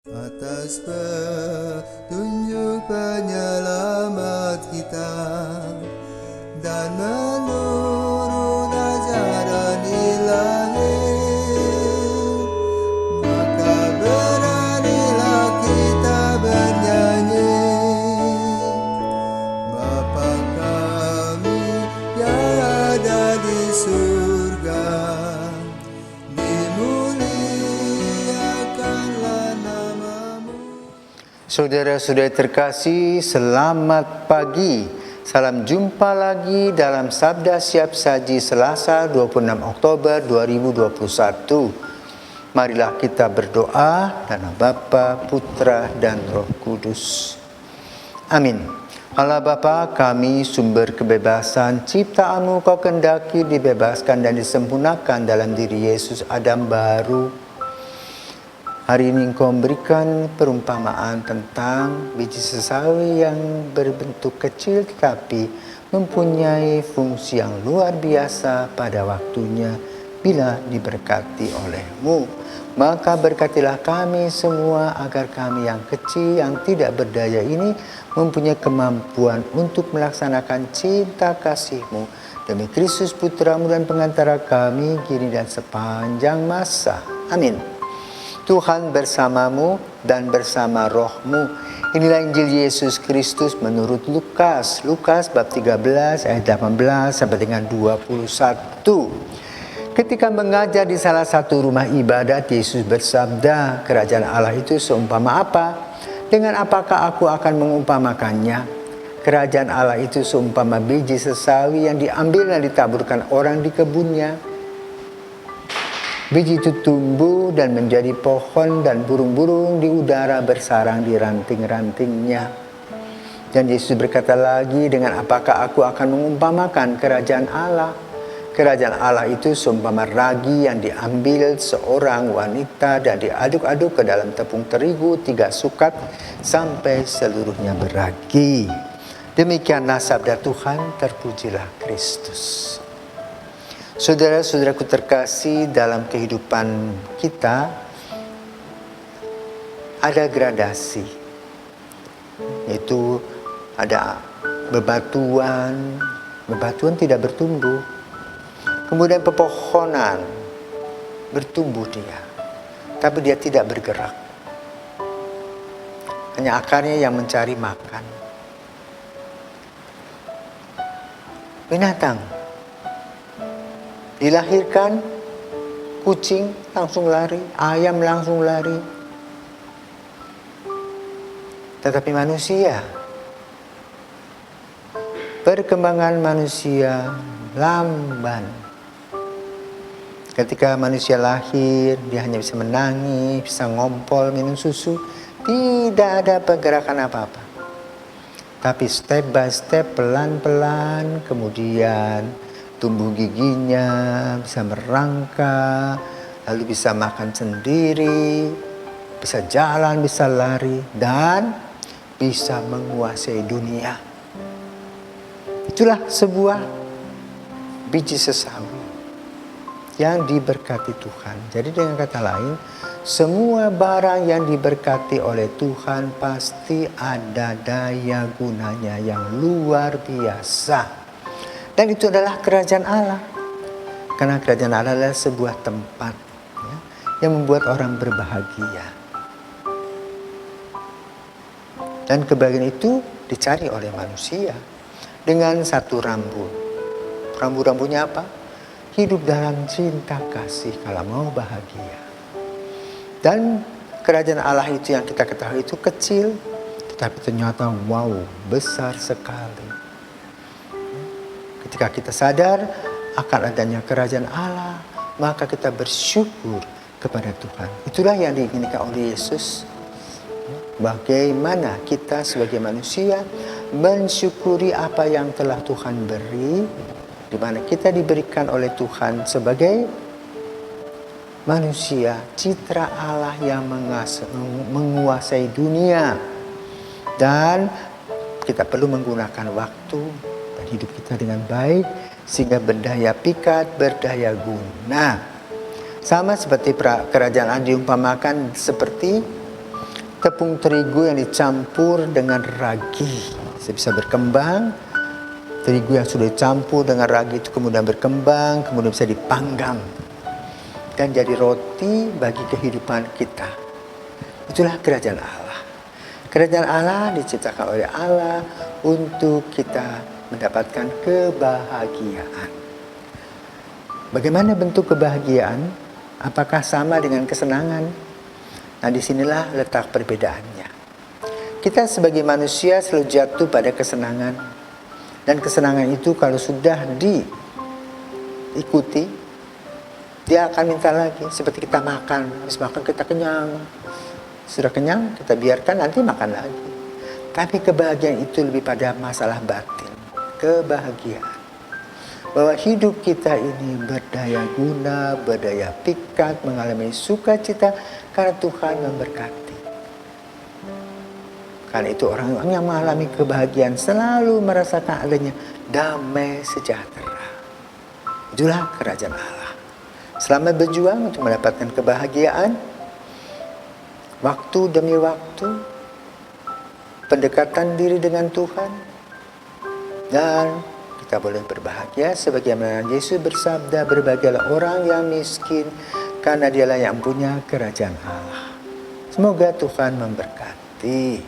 Atas petunjuk penyelamat kita dan menurut ajaran ilahi, maka beranilah kita bernyanyi. Bapa kami yang ada di surga, dimuliakanlah namamu. Saudara-saudara terkasih, selamat pagi. Salam jumpa lagi dalam Sabda Siap Saji Selasa 26 Oktober 2021. Marilah kita berdoa dalam Bapa, Putra, dan Roh Kudus. Amin. Allah Bapa, kami sumber kebebasan, ciptaan-Mu Kau kendaki dibebaskan dan disempurnakan dalam diri Yesus Adam baru. Hari ini Engkau memberikan perumpamaan tentang biji sesawi yang berbentuk kecil tetapi mempunyai fungsi yang luar biasa pada waktunya bila diberkati oleh-Mu. Maka berkatilah kami semua agar kami yang kecil, yang tidak berdaya ini mempunyai kemampuan untuk melaksanakan cinta kasih-Mu demi Kristus Putra-Mu dan pengantara kami kini dan sepanjang masa. Amin. Tuhan bersamamu dan bersama roh-Mu. Inilah Injil Yesus Kristus menurut Lukas. Lukas bab 13 ayat 18 sampai dengan 21. Ketika mengajar di salah satu rumah ibadat, Yesus bersabda, kerajaan Allah itu seumpama apa? Dengan apakah aku akan mengumpamakannya? Kerajaan Allah itu seumpama biji sesawi yang diambil dan ditaburkan orang di kebunnya. Biji itu tumbuh dan menjadi pohon dan burung-burung di udara bersarang di ranting-rantingnya. Dan Yesus berkata lagi, dengan apakah aku akan mengumpamakan kerajaan Allah? Kerajaan Allah itu seumpama ragi yang diambil seorang wanita dan diaduk-aduk ke dalam tepung terigu 3 sukat sampai seluruhnya beragi. Demikianlah sabda Tuhan, terpujilah Kristus. Saudara-saudaraku terkasih, dalam kehidupan kita ada gradasi, yaitu ada bebatuan tidak bertumbuh, kemudian pepohonan bertumbuh dia, tapi dia tidak bergerak, hanya akarnya yang mencari makan. Binatang dilahirkan, kucing langsung lari, ayam langsung lari. Tetapi manusia, perkembangan manusia lamban. Ketika manusia lahir, dia hanya bisa menangis, bisa ngompol, minum susu. Tidak ada pergerakan apa-apa. Tapi step by step, pelan-pelan, kemudian tumbuh giginya, bisa merangkak, lalu bisa makan sendiri, bisa jalan, bisa lari, dan bisa menguasai dunia. Itulah sebuah biji sesawi yang diberkati Tuhan. Jadi dengan kata lain, semua barang yang diberkati oleh Tuhan pasti ada daya gunanya yang luar biasa. Dan itu adalah kerajaan Allah. Karena kerajaan Allah adalah sebuah tempat ya, yang membuat orang berbahagia. Dan kebahagiaan itu dicari oleh manusia dengan satu rambut. Rambu-rambunya apa? Hidup dalam cinta kasih kalau mau bahagia. Dan kerajaan Allah itu yang kita ketahui itu kecil, tetapi ternyata wow, besar sekali. Ketika kita sadar akan adanya kerajaan Allah, maka kita bersyukur kepada Tuhan. Itulah yang diinginkan oleh Yesus. Bagaimana kita sebagai manusia mensyukuri apa yang telah Tuhan beri, di mana kita diberikan oleh Tuhan sebagai manusia, citra Allah yang menguasai dunia. Dan kita perlu menggunakan waktu dan hidup kita dengan baik sehingga berdaya pikat, berdaya guna. Sama seperti kerajaan Allah diumpamakan seperti tepung terigu yang dicampur dengan ragi. Bisa berkembang. Terigu yang sudah dicampur dengan ragi itu kemudian berkembang, kemudian bisa dipanggang. Dan jadi roti bagi kehidupan kita. Itulah kerajaan Allah. Kerajaan Allah diciptakan oleh Allah untuk kita mendapatkan kebahagiaan. Bagaimana bentuk kebahagiaan? Apakah sama dengan kesenangan? Nah, disinilah letak perbedaannya. Kita sebagai manusia selalu jatuh pada kesenangan. Dan kesenangan itu kalau sudah diikuti, dia akan minta lagi. Seperti kita makan, habis makan kita kenyang. Sudah kenyang, kita biarkan nanti makan lagi. Tapi kebahagiaan itu lebih pada masalah batin. Kebahagiaan. Bahwa hidup kita ini berdaya guna, berdaya pikat, mengalami sukacita karena Tuhan memberkati. Karena itu orang-orang yang mengalami kebahagiaan selalu merasakan adanya damai sejahtera. Itulah kerajaan Allah. Selamat berjuang untuk mendapatkan kebahagiaan. Waktu demi waktu. Pendekatan diri dengan Tuhan. Dan kita boleh berbahagia sebagaimana Yesus bersabda, berbahagialah orang yang miskin karena dialah yang punya kerajaan Allah. Semoga Tuhan memberkati.